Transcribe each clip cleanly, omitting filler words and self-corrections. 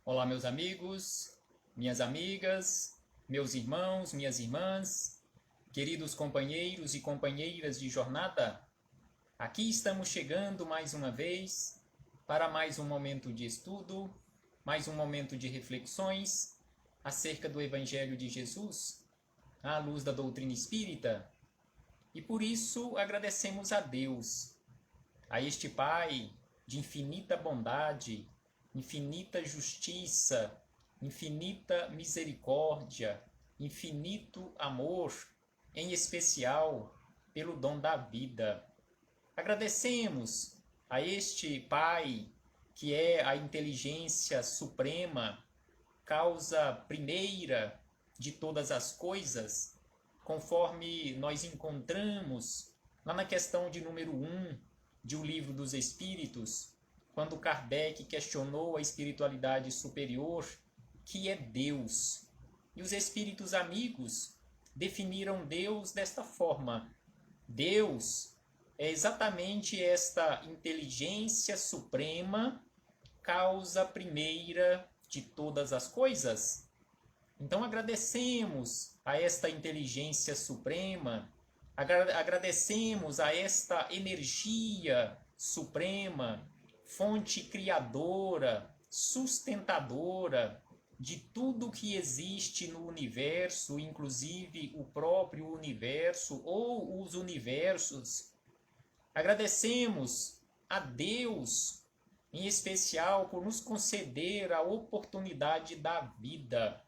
Olá, meus amigos, minhas amigas, meus irmãos, minhas irmãs, queridos companheiros e companheiras de jornada. Aqui estamos chegando mais uma vez para mais um momento de estudo, mais um momento de reflexões acerca do Evangelho de Jesus, à luz da doutrina espírita. E por isso agradecemos a Deus, a este Pai de infinita bondade, infinita justiça, infinita misericórdia, infinito amor, em especial pelo dom da vida. Agradecemos a este Pai, que é a inteligência suprema, causa primeira de todas as coisas, conforme nós encontramos lá na questão de número 1 de O Livro dos Espíritos, quando Kardec questionou a espiritualidade superior, que é Deus. E os espíritos amigos definiram Deus desta forma: Deus é exatamente esta inteligência suprema, causa primeira de todas as coisas. Então agradecemos a esta inteligência suprema, agradecemos a esta energia suprema, fonte criadora, sustentadora de tudo que existe no universo, inclusive o próprio universo ou os universos. Agradecemos a Deus, em especial, por nos conceder a oportunidade da vida.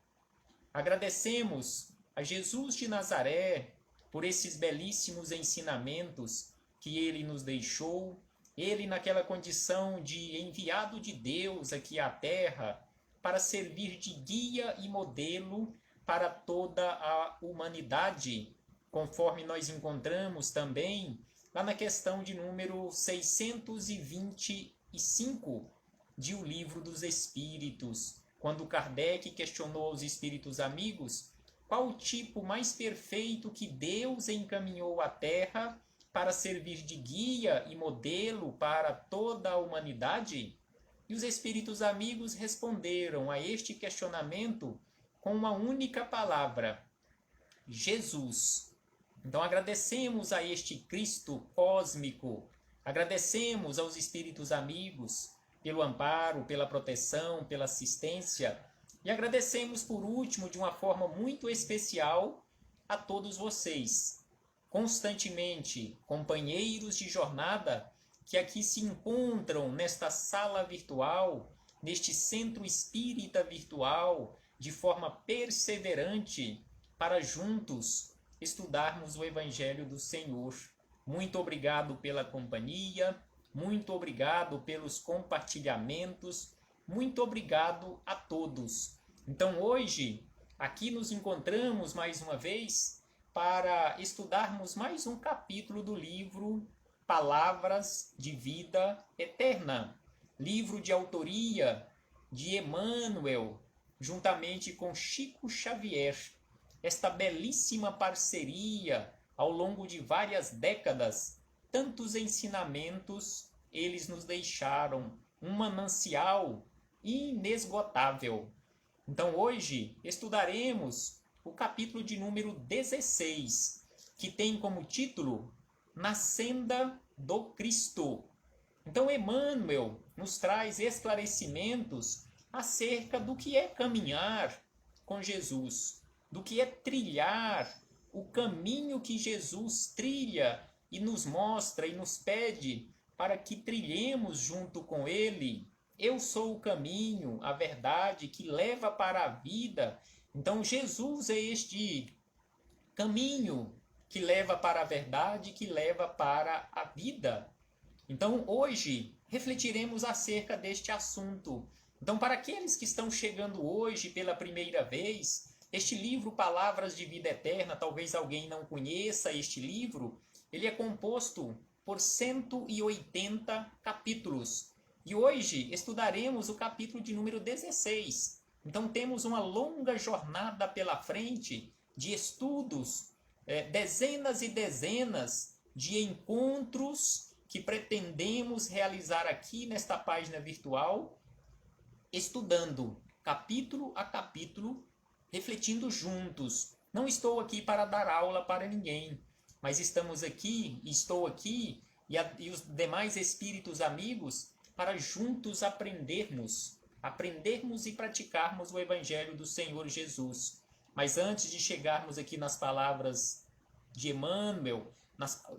Agradecemos a Jesus de Nazaré por esses belíssimos ensinamentos que ele nos deixou, ele naquela condição de enviado de Deus aqui à Terra para servir de guia e modelo para toda a humanidade, conforme nós encontramos também lá na questão de número 625 de O Livro dos Espíritos, quando Kardec questionou aos espíritos amigos qual o tipo mais perfeito que Deus encaminhou à Terra para servir de guia e modelo para toda a humanidade? E os espíritos amigos responderam a este questionamento com uma única palavra: Jesus. Então agradecemos a este Cristo cósmico, agradecemos aos espíritos amigos pelo amparo, pela proteção, pela assistência, e agradecemos por último, de uma forma muito especial, a todos vocês, constantemente companheiros de jornada, que aqui se encontram nesta sala virtual, neste centro espírita virtual, de forma perseverante, para juntos estudarmos o Evangelho do Senhor. Muito obrigado pela companhia, muito obrigado pelos compartilhamentos, muito obrigado a todos. Então hoje, aqui nos encontramos mais uma vez para estudarmos mais um capítulo do livro Palavras de Vida Eterna, livro de autoria de Emmanuel, juntamente com Chico Xavier. Esta belíssima parceria ao longo de várias décadas, tantos ensinamentos eles nos deixaram, um manancial inesgotável. Então hoje estudaremos o capítulo de número 16, que tem como título Na Senda do Cristo. Então Emmanuel nos traz esclarecimentos acerca do que é caminhar com Jesus, do que é trilhar o caminho que Jesus trilha e nos mostra e nos pede para que trilhemos junto com ele. Eu sou o caminho, a verdade que leva para a vida. Então Jesus é este caminho que leva para a verdade, que leva para a vida. Então hoje refletiremos acerca deste assunto. Então, para aqueles que estão chegando hoje pela primeira vez, este livro Palavras de Vida Eterna, talvez alguém não conheça este livro, ele é composto por 180 capítulos. E hoje estudaremos o capítulo de número 16. Então temos uma longa jornada pela frente de estudos, dezenas e dezenas de encontros que pretendemos realizar aqui nesta página virtual, estudando capítulo a capítulo, refletindo juntos. Não estou aqui para dar aula para ninguém, mas estamos aqui, estou aqui e os demais espíritos amigos para juntos aprendermos e praticarmos o Evangelho do Senhor Jesus. Mas antes de chegarmos aqui nas palavras de Emmanuel,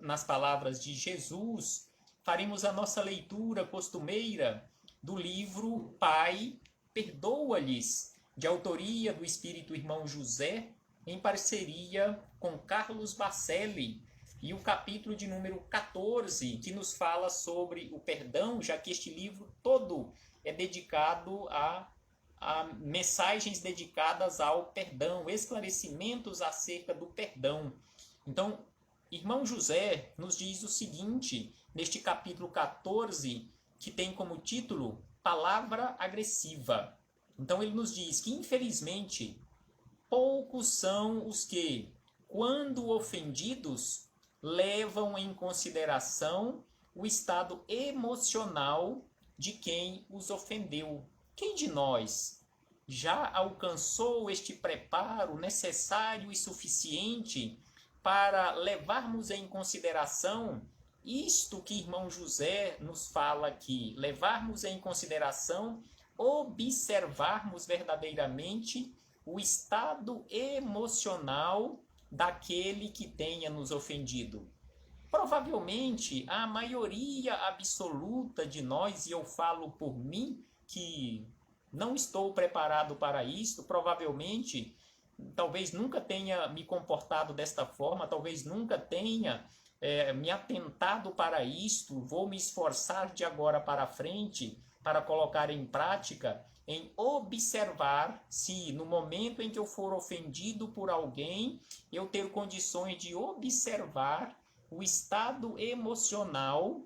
nas palavras de Jesus, faremos a nossa leitura costumeira do livro Pai, Perdoa-lhes, de autoria do Espírito Irmão José, em parceria com Carlos Bacelli, e o capítulo de número 14, que nos fala sobre o perdão, já que este livro todo é dedicado a mensagens dedicadas ao perdão, esclarecimentos acerca do perdão. Então, Irmão José nos diz o seguinte, neste capítulo 14, que tem como título Palavra Agressiva. Então ele nos diz que, infelizmente, poucos são os que, quando ofendidos, levam em consideração o estado emocional de quem os ofendeu. Quem de nós já alcançou este preparo necessário e suficiente para levarmos em consideração isto que irmão José nos fala aqui? Levarmos em consideração, observarmos verdadeiramente o estado emocional daquele que tenha nos ofendido. Provavelmente a maioria absoluta de nós, e eu falo por mim, que não estou preparado para isto, provavelmente, talvez nunca tenha me comportado desta forma, talvez nunca tenha me atentado para isto, vou me esforçar de agora para frente para colocar em prática, em observar se no momento em que eu for ofendido por alguém, eu ter condições de observar o estado emocional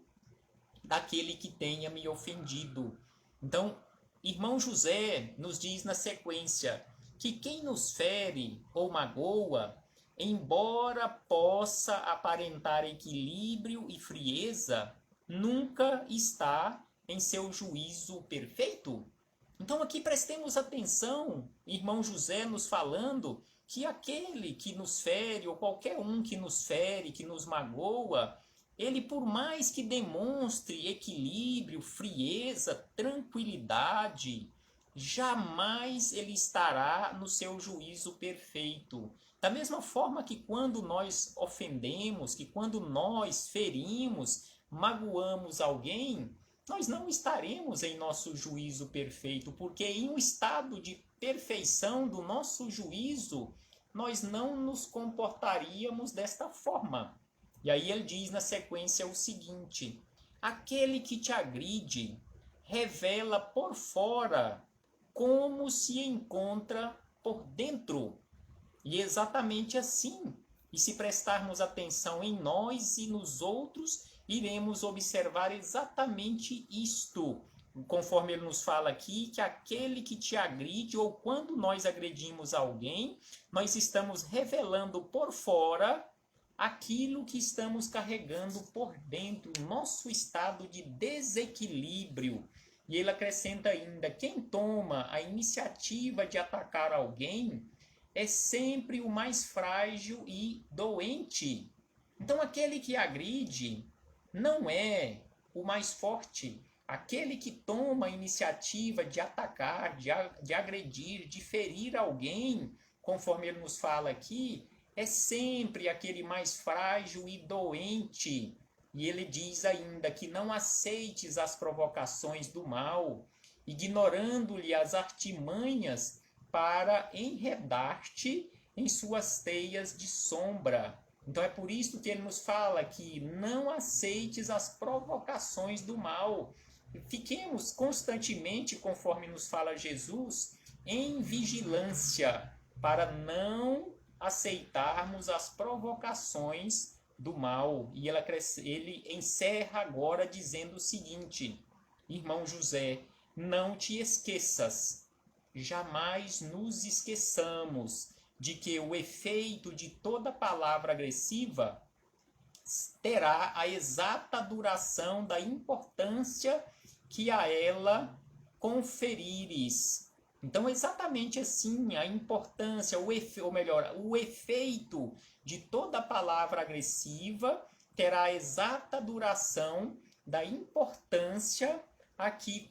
daquele que tenha me ofendido. Então, irmão José nos diz na sequência que quem nos fere ou magoa, embora possa aparentar equilíbrio e frieza, nunca está em seu juízo perfeito. Então aqui prestemos atenção, irmão José nos falando que aquele que nos fere, ou qualquer um que nos fere, que nos magoa, ele por mais que demonstre equilíbrio, frieza, tranquilidade, jamais ele estará no seu juízo perfeito. Da mesma forma que quando nós ofendemos, que quando nós ferimos, magoamos alguém, nós não estaremos em nosso juízo perfeito, porque em um estado de perfeição do nosso juízo, nós não nos comportaríamos desta forma. E aí ele diz na sequência o seguinte: aquele que te agride revela por fora como se encontra por dentro. E exatamente assim, e se prestarmos atenção em nós e nos outros, iremos observar exatamente isto, conforme ele nos fala aqui, que aquele que te agride, ou quando nós agredimos alguém, nós estamos revelando por fora aquilo que estamos carregando por dentro, nosso estado de desequilíbrio. E ele acrescenta ainda, quem toma a iniciativa de atacar alguém é sempre o mais frágil e doente. Então aquele que agride não é o mais forte. Aquele que toma a iniciativa de atacar, de agredir, de ferir alguém, conforme ele nos fala aqui, é sempre aquele mais frágil e doente. E ele diz ainda que não aceites as provocações do mal, ignorando-lhe as artimanhas para enredar-te em suas teias de sombra. Então é por isso que ele nos fala que não aceites as provocações do mal. Fiquemos constantemente, conforme nos fala Jesus, em vigilância, para não aceitarmos as provocações do mal. E ele encerra agora dizendo o seguinte: irmão José, não te esqueças, jamais nos esqueçamos de que o efeito de toda palavra agressiva terá a exata duração da importância que a ela conferires. Então, exatamente assim, a importância, o efeito de toda palavra agressiva terá a exata duração da importância a que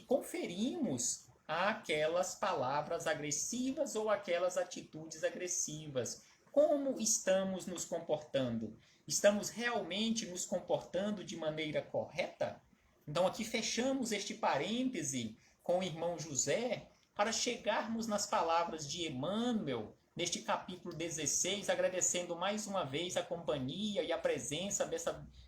conferimos àquelas palavras agressivas ou aquelas atitudes agressivas. Como estamos nos comportando? Estamos realmente nos comportando de maneira correta? Então, aqui fechamos este parêntese com o irmão José para chegarmos nas palavras de Emmanuel, neste capítulo 16, agradecendo mais uma vez a companhia e a presença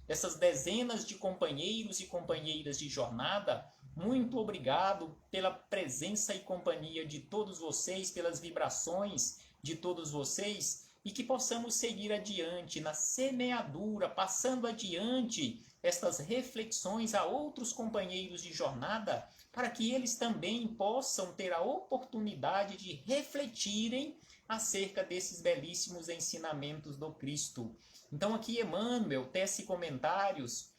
dessas dezenas de companheiros e companheiras de jornada. Muito obrigado pela presença e companhia de todos vocês, pelas vibrações de todos vocês, e que possamos seguir adiante na semeadura, passando adiante estas reflexões a outros companheiros de jornada, para que eles também possam ter a oportunidade de refletirem acerca desses belíssimos ensinamentos do Cristo. Então aqui Emmanuel tece comentários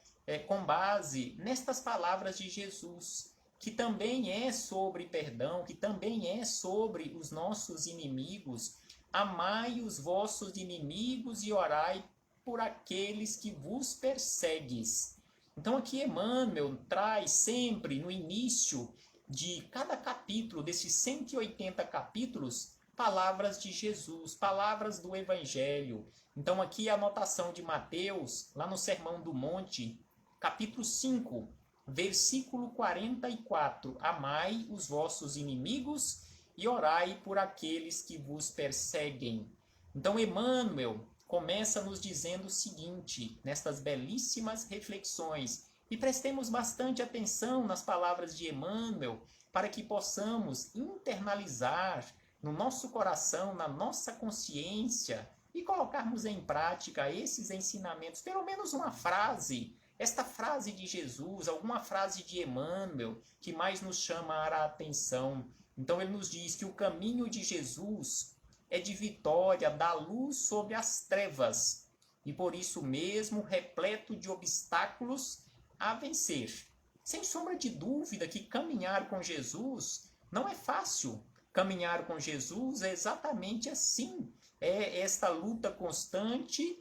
com base nestas palavras de Jesus, que também é sobre perdão, que também é sobre os nossos inimigos. Amai os vossos inimigos e orai por aqueles que vos persegues. Então aqui Emmanuel traz sempre no início de cada capítulo, desses 180 capítulos, palavras de Jesus, palavras do Evangelho. Então aqui a anotação de Mateus, lá no Sermão do Monte, capítulo 5, versículo 44. Amai os vossos inimigos e orai por aqueles que vos perseguem. Então Emmanuel começa nos dizendo o seguinte, nestas belíssimas reflexões, e prestemos bastante atenção nas palavras de Emmanuel, para que possamos internalizar no nosso coração, na nossa consciência, e colocarmos em prática esses ensinamentos, pelo menos uma frase, esta frase de Jesus, alguma frase de Emmanuel, que mais nos chama a atenção. Então ele nos diz que o caminho de Jesus é de vitória, da luz sobre as trevas, e por isso mesmo repleto de obstáculos a vencer. Sem sombra de dúvida que caminhar com Jesus não é fácil. Caminhar com Jesus é exatamente assim. É esta luta constante,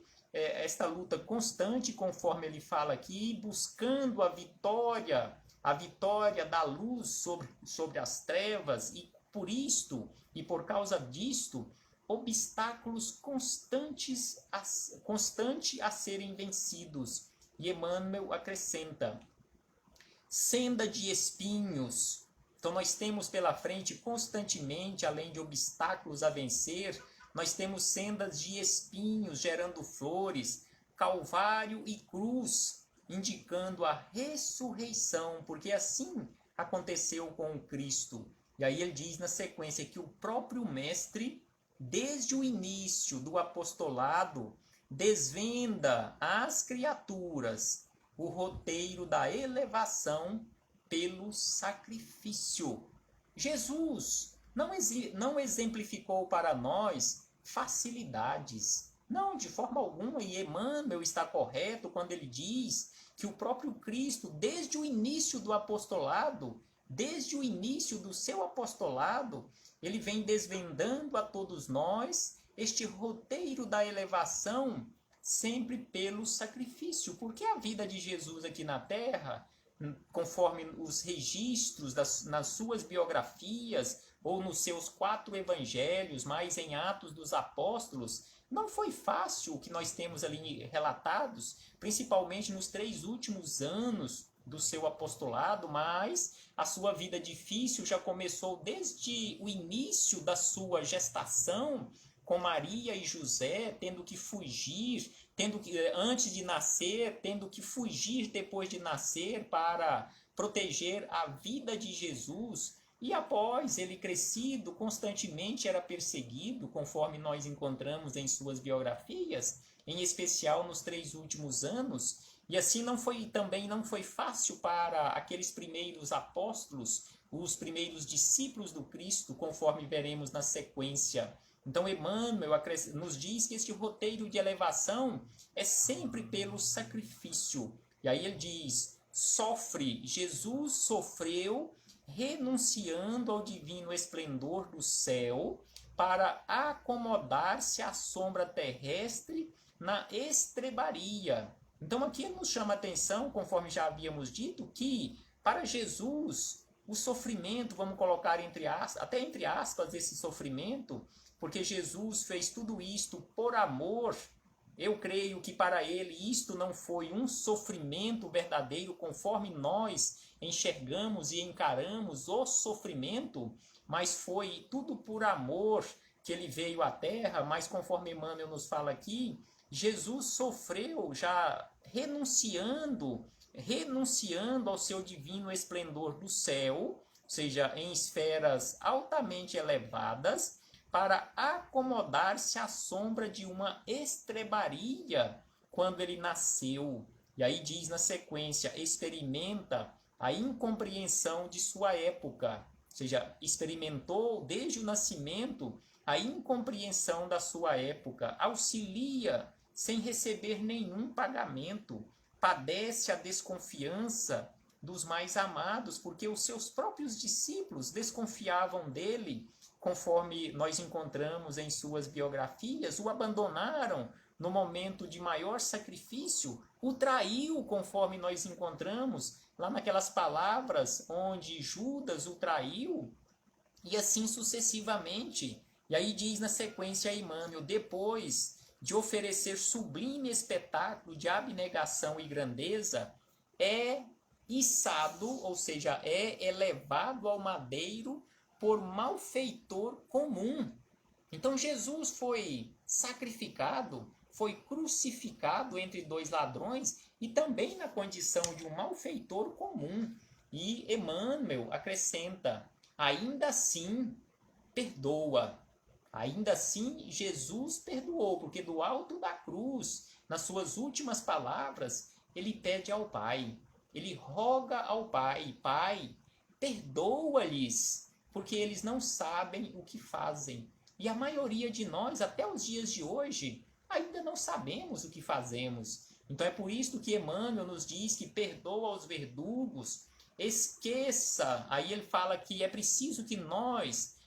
conforme ele fala aqui, buscando a vitória da luz sobre as trevas, e por isto, e por causa disto, obstáculos constantes a serem vencidos. E Emmanuel acrescenta, senda de espinhos. Então nós temos pela frente constantemente, além de obstáculos a vencer, nós temos sendas de espinhos gerando flores, calvário e cruz, indicando a ressurreição, porque assim aconteceu com o Cristo. E aí ele diz na sequência que o próprio Mestre, desde o início do apostolado, desvenda às criaturas o roteiro da elevação pelo sacrifício. Jesus não exemplificou para nós facilidades. Não, de forma alguma, e Emmanuel está correto quando ele diz que o próprio Cristo, desde o início do apostolado, desde o início do seu apostolado, ele vem desvendando a todos nós este roteiro da elevação sempre pelo sacrifício. Porque a vida de Jesus aqui na Terra, conforme os registros nas suas biografias ou nos seus 4 evangelhos, mais em Atos dos Apóstolos, não foi fácil o que nós temos ali relatados, principalmente nos 3 últimos anos do seu apostolado, mas a sua vida difícil já começou desde o início da sua gestação, com Maria e José tendo que fugir, antes de nascer, tendo que fugir depois de nascer para proteger a vida de Jesus. E após ele crescido, constantemente era perseguido, conforme nós encontramos em suas biografias, em especial nos 3 últimos anos. E assim também não foi fácil para aqueles primeiros apóstolos, os primeiros discípulos do Cristo, conforme veremos na sequência. Então Emmanuel nos diz que este roteiro de elevação é sempre pelo sacrifício. E aí ele diz, Jesus sofreu, renunciando ao divino esplendor do céu para acomodar-se à sombra terrestre na estrebaria. Então aqui nos chama a atenção, conforme já havíamos dito, que para Jesus o sofrimento, vamos colocar até entre aspas esse sofrimento, porque Jesus fez tudo isto por amor. Eu creio que para ele isto não foi um sofrimento verdadeiro, conforme nós enxergamos e encaramos o sofrimento, mas foi tudo por amor que ele veio à terra. Mas conforme Emmanuel nos fala aqui, Jesus sofreu já renunciando ao seu divino esplendor do céu, ou seja, em esferas altamente elevadas, para acomodar-se à sombra de uma estrebaria quando ele nasceu. E aí diz na sequência, experimenta a incompreensão de sua época, ou seja, experimentou desde o nascimento a incompreensão da sua época, auxilia sem receber nenhum pagamento, padece a desconfiança dos mais amados, porque os seus próprios discípulos desconfiavam dele, conforme nós encontramos em suas biografias, o abandonaram no momento de maior sacrifício, o traiu, conforme nós encontramos lá naquelas palavras onde Judas o traiu, e assim sucessivamente. E aí diz na sequência Emmanuel, depois de oferecer sublime espetáculo de abnegação e grandeza, é içado, ou seja, é elevado ao madeiro por malfeitor comum. Então Jesus foi sacrificado, foi crucificado entre dois ladrões e também na condição de um malfeitor comum. E Emmanuel acrescenta, ainda assim perdoa. Ainda assim, Jesus perdoou, porque do alto da cruz, nas suas últimas palavras, ele pede ao Pai, ele roga ao Pai, Pai, perdoa-lhes, porque eles não sabem o que fazem. E a maioria de nós, até os dias de hoje, ainda não sabemos o que fazemos. Então é por isso que Emmanuel nos diz que perdoa aos verdugos, esqueça. Aí ele fala que é preciso que nós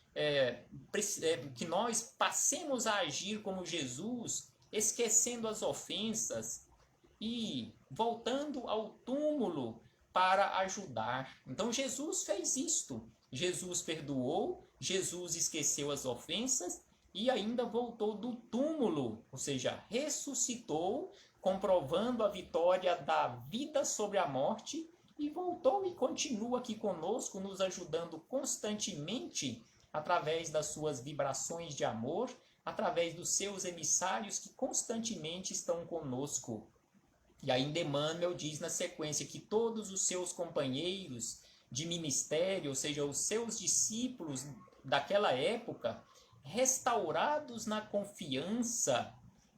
passemos a agir como Jesus, esquecendo as ofensas e voltando ao túmulo para ajudar. Então Jesus fez isto. Jesus perdoou, Jesus esqueceu as ofensas e ainda voltou do túmulo, ou seja, ressuscitou, comprovando a vitória da vida sobre a morte, e voltou e continua aqui conosco, nos ajudando constantemente através das suas vibrações de amor, através dos seus emissários que constantemente estão conosco. E ainda Emmanuel diz na sequência que todos os seus companheiros de ministério, ou seja, os seus discípulos daquela época, restaurados na confiança,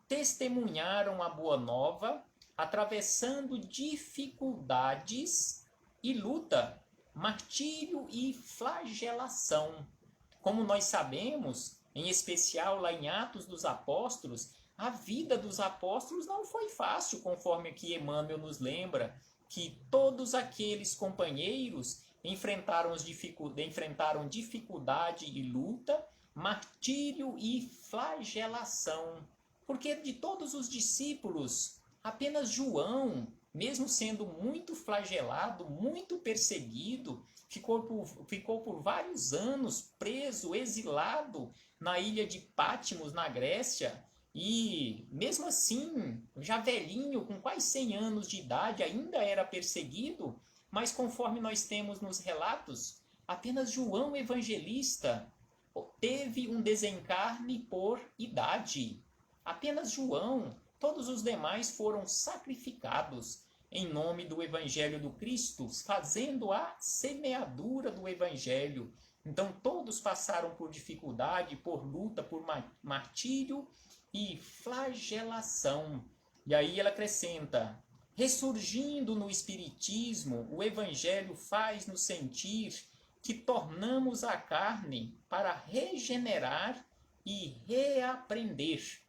testemunharam a boa nova, atravessando dificuldades e luta, martírio e flagelação. Como nós sabemos, em especial lá em Atos dos Apóstolos, a vida dos apóstolos não foi fácil, conforme aqui Emmanuel nos lembra, que todos aqueles companheiros enfrentaram dificuldade e luta, martírio e flagelação. Porque de todos os discípulos, apenas João, mesmo sendo muito flagelado, muito perseguido, ficou por vários anos preso, exilado na ilha de Patmos, na Grécia. E mesmo assim, já velhinho, com quase 100 anos de idade, ainda era perseguido. Mas conforme nós temos nos relatos, apenas João Evangelista teve um desencarne por idade. Apenas João, todos os demais foram sacrificados em nome do Evangelho do Cristo, fazendo a semeadura do Evangelho. Então todos passaram por dificuldade, por luta, por martírio e flagelação. E aí ela acrescenta, ressurgindo no Espiritismo, o Evangelho faz-nos sentir que tornamos a carne para regenerar e reaprender.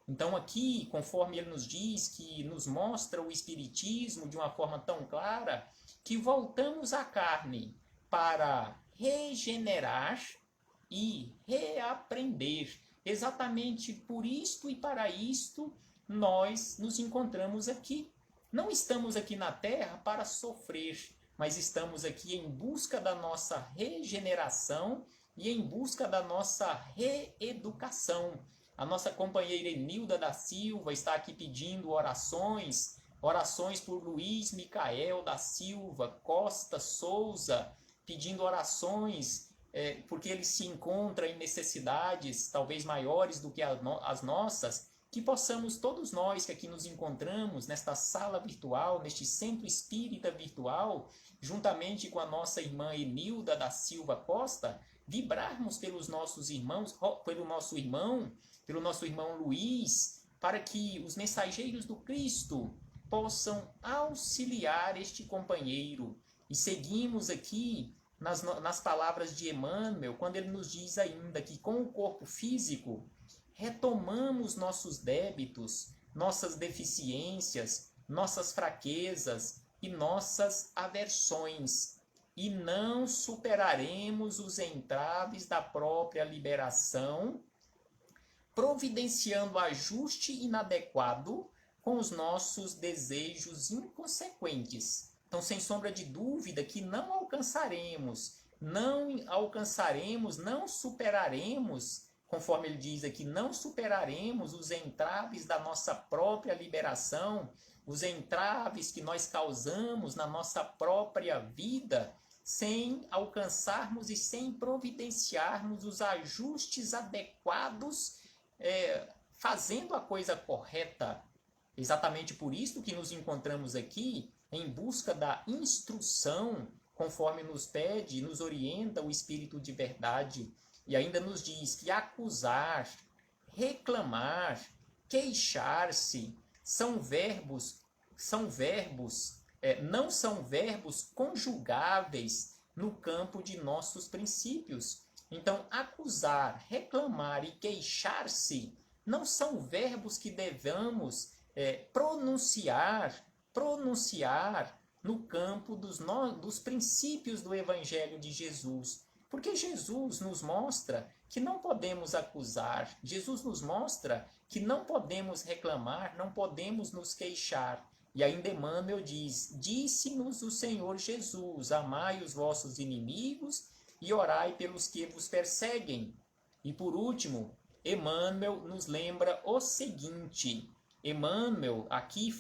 Então aqui, conforme ele nos diz, que nos mostra o Espiritismo de uma forma tão clara, que voltamos à carne para regenerar e reaprender. Exatamente por isto e para isto nós nos encontramos aqui. Não estamos aqui na Terra para sofrer, mas estamos aqui em busca da nossa regeneração e em busca da nossa reeducação. A nossa companheira Enilda da Silva está aqui pedindo orações por Luiz Micael da Silva Costa Souza, pedindo orações porque ele se encontra em necessidades talvez maiores do que as nossas, que possamos todos nós que aqui nos encontramos nesta sala virtual, neste centro espírita virtual, juntamente com a nossa irmã Enilda da Silva Costa, vibrarmos pelos nossos irmãos, pelo nosso irmão Luiz, para que os mensageiros do Cristo possam auxiliar este companheiro. E seguimos aqui nas palavras de Emmanuel, quando ele nos diz ainda que com o corpo físico retomamos nossos débitos, nossas deficiências, nossas fraquezas e nossas aversões, e não superaremos os entraves da própria liberação, providenciando ajuste inadequado com os nossos desejos inconsequentes. Então, sem sombra de dúvida que não superaremos, conforme ele diz aqui, não superaremos os entraves da nossa própria liberação, os entraves que nós causamos na nossa própria vida, sem alcançarmos e sem providenciarmos os ajustes adequados, fazendo a coisa correta. Exatamente por isso que nos encontramos aqui, em busca da instrução, conforme nos pede e nos orienta o Espírito de Verdade. E ainda nos diz que acusar, reclamar, queixar-se não são verbos conjugáveis no campo de nossos princípios. Então, acusar, reclamar e queixar-se não são verbos que devamos pronunciar no campo dos princípios do Evangelho de Jesus. Porque Jesus nos mostra que não podemos acusar, Jesus nos mostra que não podemos reclamar, não podemos nos queixar. E ainda Emmanuel diz, disse-nos o Senhor Jesus, amai os vossos inimigos e orai pelos que vos perseguem. E por último, Emmanuel nos lembra o seguinte, Emmanuel aqui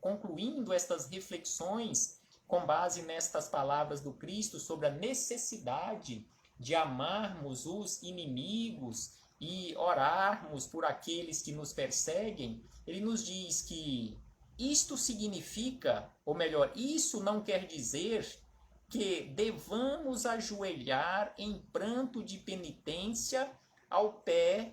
concluindo estas reflexões com base nestas palavras do Cristo sobre a necessidade de amarmos os inimigos e orarmos por aqueles que nos perseguem, ele nos diz que isto significa, ou melhor, isso não quer dizer que devamos ajoelhar em pranto de penitência ao pé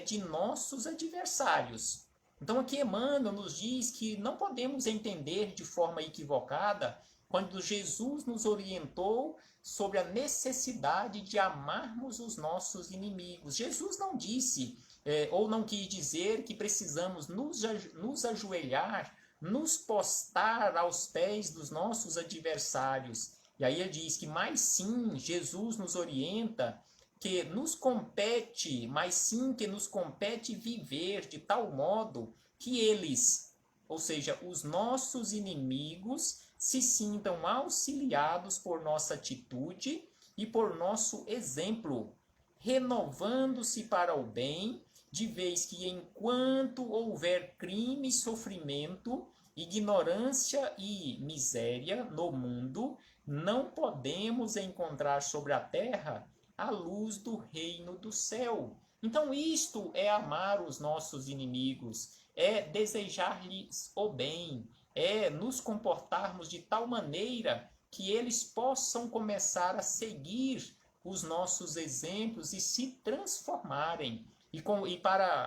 de nossos adversários. Então aqui Emmanuel nos diz que não podemos entender de forma equivocada quando Jesus nos orientou sobre a necessidade de amarmos os nossos inimigos. Jesus não disse, ou não quis dizer que precisamos nos ajoelhar, nos postrar aos pés dos nossos adversários. E aí ele diz que mais sim, Jesus nos orienta que nos compete viver de tal modo que eles, ou seja, os nossos inimigos, se sintam auxiliados por nossa atitude e por nosso exemplo, renovando-se para o bem, de vez que enquanto houver crime, sofrimento, ignorância e miséria no mundo, não podemos encontrar sobre a terra a luz do reino do céu. Então isto é amar os nossos inimigos, é desejar-lhes o bem, é nos comportarmos de tal maneira que eles possam começar a seguir os nossos exemplos e se transformarem.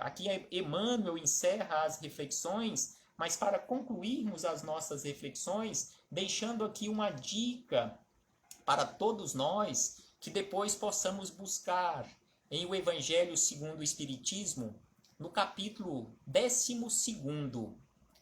Aqui Emmanuel encerra as reflexões, mas para concluirmos as nossas reflexões, deixando aqui uma dica para todos nós, que depois possamos buscar em o Evangelho segundo o Espiritismo, no capítulo 12,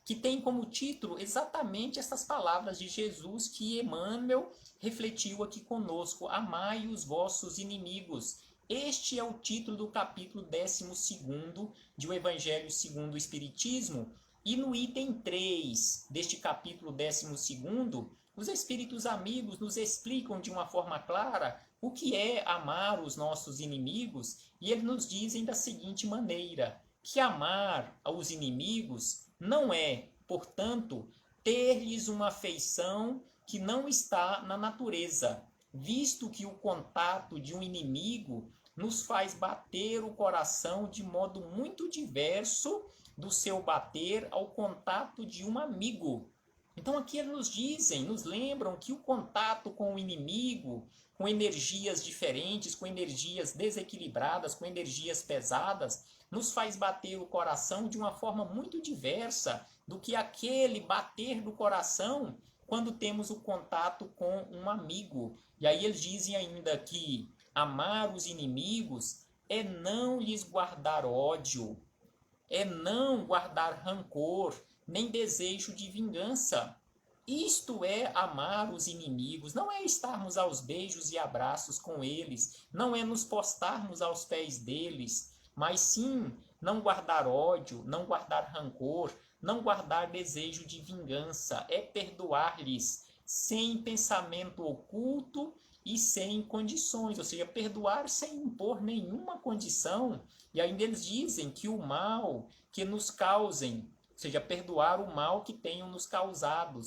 que tem como título exatamente essas palavras de Jesus que Emmanuel refletiu aqui conosco: amai os vossos inimigos. Este é o título do capítulo 12º de O Evangelho segundo o Espiritismo. E no item 3 deste capítulo 12º, os espíritos amigos nos explicam de uma forma clara o que é amar os nossos inimigos, e eles nos dizem da seguinte maneira: que amar aos inimigos não é, portanto, ter-lhes uma afeição que não está na natureza, visto que o contato de um inimigo nos faz bater o coração de modo muito diverso do seu bater ao contato de um amigo. Então aqui eles nos dizem, nos lembram que o contato com o inimigo, com energias diferentes, com energias desequilibradas, com energias pesadas, nos faz bater o coração de uma forma muito diversa do que aquele bater do coração quando temos o contato com um amigo. E aí eles dizem ainda que amar os inimigos é não lhes guardar ódio, é não guardar rancor, nem desejo de vingança. Isto é amar os inimigos, não é estarmos aos beijos e abraços com eles, não é nos postarmos aos pés deles, mas sim não guardar ódio, não guardar rancor, não guardar desejo de vingança, é perdoar-lhes sem pensamento oculto e sem condições, ou seja, perdoar sem impor nenhuma condição. E ainda eles dizem que o mal que nos causem, ou seja, perdoar o mal que tenham nos causado.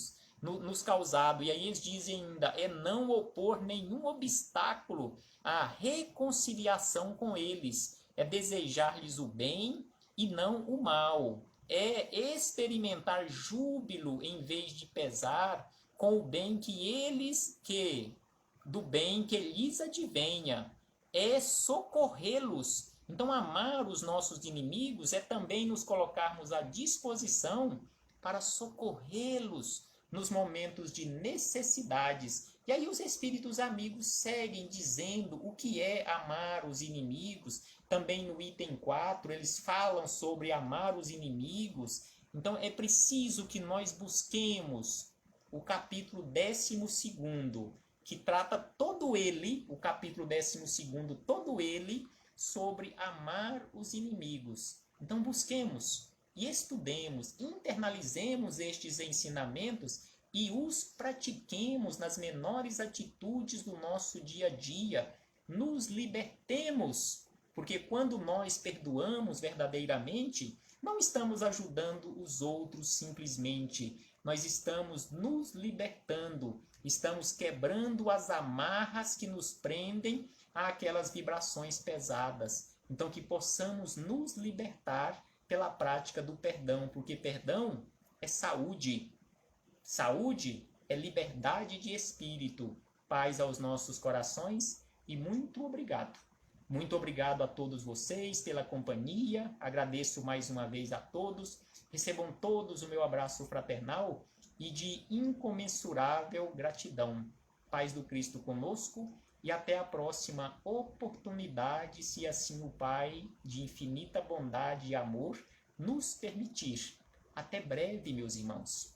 E aí eles dizem ainda, é não opor nenhum obstáculo à reconciliação com eles, é desejar-lhes o bem e não o mal, é experimentar júbilo em vez de pesar com o bem do bem que lhes advenha, é socorrê-los. Então, amar os nossos inimigos é também nos colocarmos à disposição para socorrê-los nos momentos de necessidades. E aí os espíritos amigos seguem dizendo o que é amar os inimigos. Também no item 4, eles falam sobre amar os inimigos. Então, é preciso que nós busquemos o capítulo 12º, que trata todo ele, o capítulo 12º, todo ele, sobre amar os inimigos. Então busquemos e estudemos, internalizemos estes ensinamentos e os pratiquemos nas menores atitudes do nosso dia a dia. Nos libertemos, porque quando nós perdoamos verdadeiramente, não estamos ajudando os outros simplesmente, nós estamos nos libertando, estamos quebrando as amarras que nos prendem àquelas vibrações pesadas. Então, que possamos nos libertar pela prática do perdão, porque perdão é saúde. Saúde é liberdade de espírito. Paz aos nossos corações e muito obrigado. Muito obrigado a todos vocês pela companhia. Agradeço mais uma vez a todos. Recebam todos o meu abraço fraternal e de incomensurável gratidão. Paz do Cristo conosco e até a próxima oportunidade, se assim o Pai, de infinita bondade e amor, nos permitir. Até breve, meus irmãos.